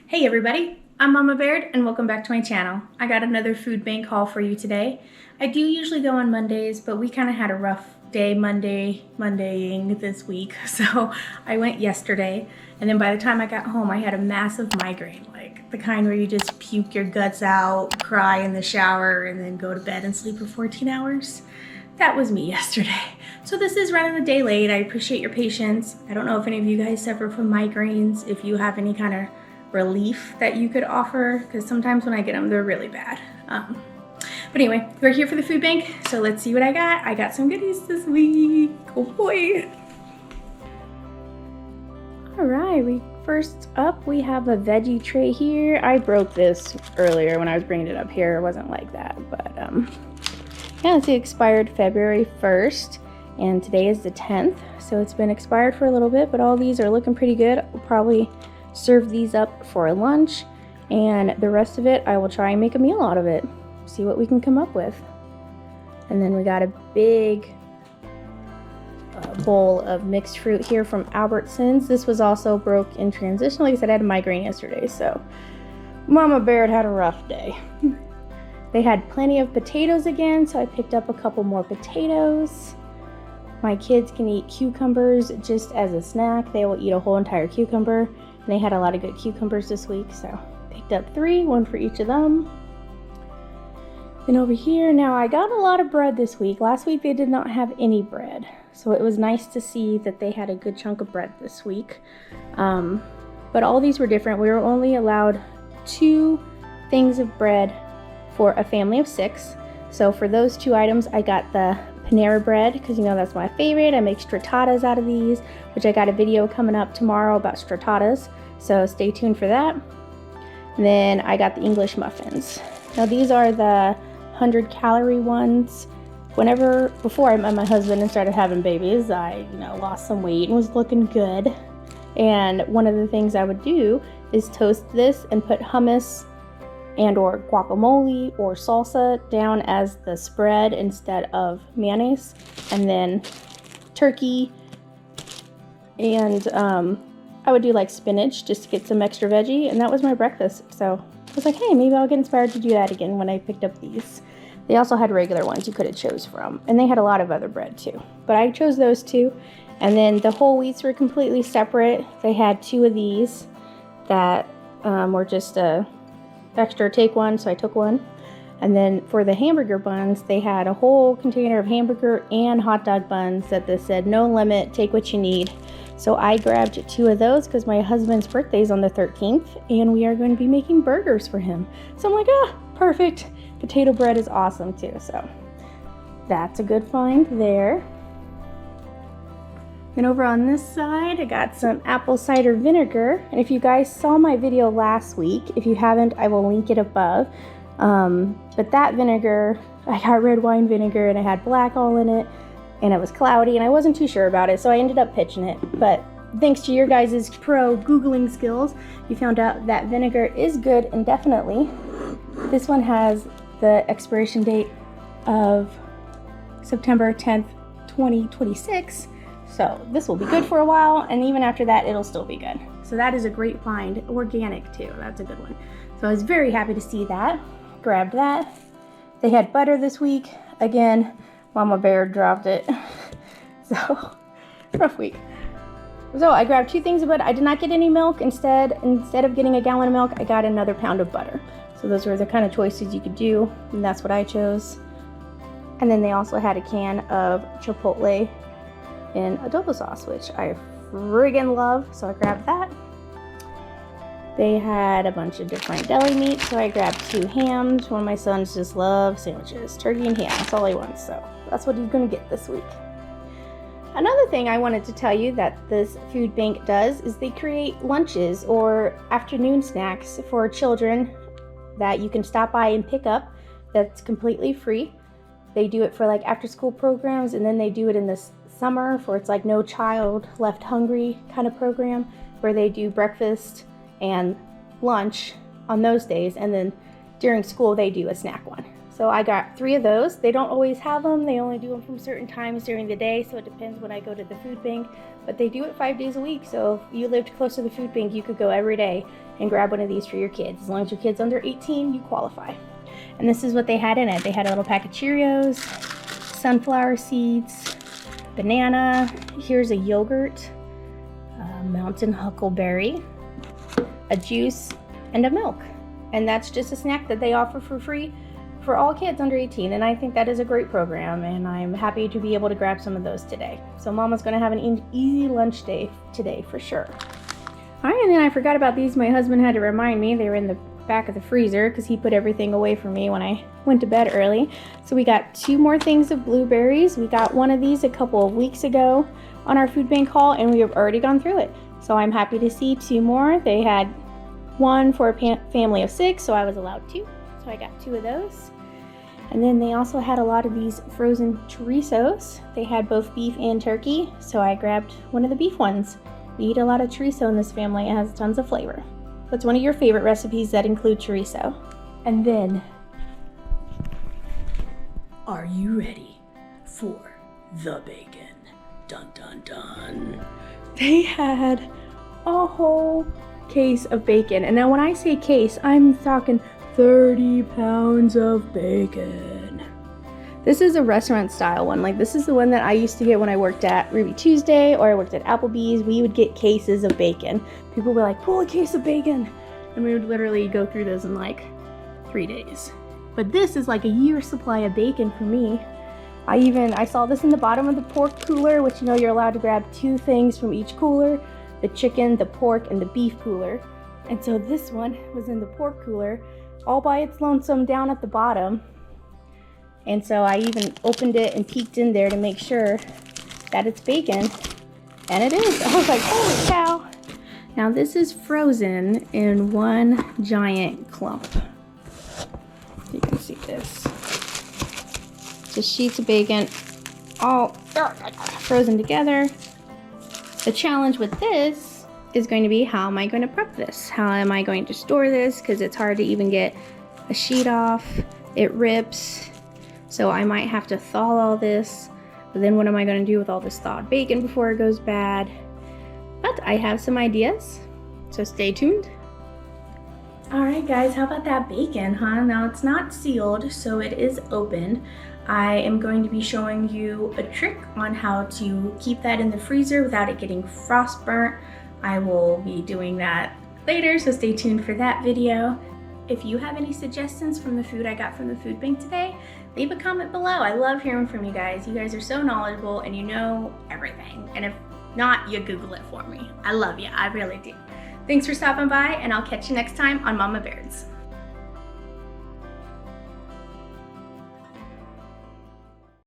Hey everybody, I'm Mama Baird and welcome back to my channel. I got another food bank haul for you today. I do usually go on Mondays, but we kind of had a rough day Mondaying this week, so I went yesterday, and then by the time I got home I had a massive migraine, like the kind where you just puke your guts out, cry in the shower, and then go to bed and sleep for 14 hours. That was me yesterday. So this is running a day late. I appreciate your patience. I don't know if any of you guys suffer from migraines, if you have any kind of relief that you could offer, because sometimes when I get them, they're really bad. But anyway, we're here for the food bank, so let's see what I got. I got some goodies this week. Oh boy. All right, first up, we have a veggie tray here. I broke this earlier when I was bringing it up here. It wasn't like that, but yeah, it's expired February 1st, and today is the 10th, so it's been expired for a little bit, but all these are looking pretty good. We'll probably serve these up for lunch, and the rest of it I will try and make a meal out of it, see what we can come up with. And then we got a big bowl of mixed fruit here from Albertsons. This was also broke in transition. Like I said, I had a migraine yesterday, so Mama Baird had a rough day. They had plenty of potatoes again, so I picked up a couple more potatoes. My kids can eat cucumbers just as a snack. They will eat a whole entire cucumber. And they had a lot of good cucumbers this week, so picked up 3, one for each of them. Then over here, now I got a lot of bread this week. Last week they did not have any bread, so it was nice to see that they had a good chunk of bread this week. But all these were different. We were only allowed 2 things of bread for a family of 6. So for those 2 items, I got the Panera bread, because you know that's my favorite. I make stratatas out of these, which I got a video coming up tomorrow about stratatas, so stay tuned for that. And then I got the English muffins. Now these are the 100-calorie ones. Before I met my husband and started having babies, I lost some weight and was looking good. And one of the things I would do is toast this and put hummus and or guacamole or salsa down as the spread instead of mayonnaise, and then turkey, and I would do like spinach just to get some extra veggie, and that was my breakfast. So I was like, hey, maybe I'll get inspired to do that again when I picked up these. They also had regular ones you could have chose from, and they had a lot of other bread too, but I chose those 2. And then the whole wheats were completely separate. They had 2 of these that were just a extra take one, so I took one. And then for the hamburger buns, they had a whole container of hamburger and hot dog buns that they said no limit, take what you need. So I grabbed 2 of those because my husband's birthday is on the 13th and we are going to be making burgers for him. So I'm like, perfect. Potato bread is awesome too, so that's a good find there. Then over on this side, I got some apple cider vinegar. And if you guys saw my video last week, if you haven't, I will link it above. But that vinegar, I got red wine vinegar and I had black all in it, and it was cloudy and I wasn't too sure about it, so I ended up pitching it. But thanks to your guys' pro Googling skills, you found out that vinegar is good indefinitely. This one has the expiration date of September 10th, 2026. So this will be good for a while, and even after that, it'll still be good. So that is a great find. Organic too, that's a good one. So I was very happy to see that. Grabbed that. They had butter this week. Again, Mama Bear dropped it. So, rough week. So I grabbed 2 things of butter. I did not get any milk. Instead of getting a gallon of milk, I got another pound of butter. So those were the kind of choices you could do, and that's what I chose. And then they also had a can of Chipotle in adobo sauce, which I friggin' love, so I grabbed that. They had a bunch of different deli meats, so I grabbed 2 hams. One of my sons just loves sandwiches, turkey and ham, that's all he wants, so that's what he's gonna get this week. Another thing I wanted to tell you that this food bank does is they create lunches or afternoon snacks for children that you can stop by and pick up. That's completely free. They do it for like after school programs, and then they do it in the summer for it's like No Child Left Hungry kind of program, where they do breakfast and lunch on those days, and then during school they do a snack one. So I got 3 of those. They don't always have them. They only do them from certain times during the day, so it depends when I go to the food bank. But they do it 5 days a week, so if you lived close to the food bank, you could go every day and grab one of these for your kids. As long as your kid's under 18, you qualify. And this is what they had in it. They had a little pack of Cheerios, sunflower seeds, banana, here's a yogurt, mountain huckleberry, a juice, and a milk. And that's just a snack that they offer for free for all kids under 18, and I think that is a great program, and I'm happy to be able to grab some of those today. So Mama's gonna have an easy lunch day today for sure. All right, and then I forgot about these. My husband had to remind me. They were in the back of the freezer because he put everything away for me when I went to bed early. So we got 2 more things of blueberries. We got one of these a couple of weeks ago on our food bank haul, and we have already gone through it. So I'm happy to see 2 more. They had 1 for a family of 6, so I was allowed 2. So I got 2 of those. And then they also had a lot of these frozen chorizos. They had both beef and turkey, so I grabbed one of the beef ones. We eat a lot of chorizo in this family. It has tons of flavor. What's one of your favorite recipes that include chorizo? And then, are you ready for the bacon? Dun dun dun. They had a whole case of bacon. And now when I say case, I'm talking 30 pounds of bacon. This is a restaurant style one. Like, this is the one that I used to get when I worked at Ruby Tuesday or I worked at Applebee's. We would get cases of bacon. People were like, pull a case of bacon. And we would literally go through those in like 3 days. But this is like a year's supply of bacon for me. I saw this in the bottom of the pork cooler, which, you know, you're allowed to grab 2 things from each cooler, the chicken, the pork, and the beef cooler. And so this one was in the pork cooler, all by its lonesome down at the bottom. And so I even opened it and peeked in there to make sure that it's bacon. And it is. I was like, holy cow. Now this is frozen in one giant clump. You can see this. Just sheets of bacon all frozen together. The challenge with this is going to be, how am I going to prep this? How am I going to store this? Because it's hard to even get a sheet off. It rips. So I might have to thaw all this. But then what am I going to do with all this thawed bacon before it goes bad? But I have some ideas. So stay tuned. Alright guys, how about that bacon, huh? Now it's not sealed, so it is open. I am going to be showing you a trick on how to keep that in the freezer without it getting frost burnt. I will be doing that later, so stay tuned for that video. If you have any suggestions from the food I got from the food bank today, leave a comment below. I love hearing from you guys. You guys are so knowledgeable and you know everything. And if not, you Google it for me. I love you, I really do. Thanks for stopping by, and I'll catch you next time on Mama Baird's.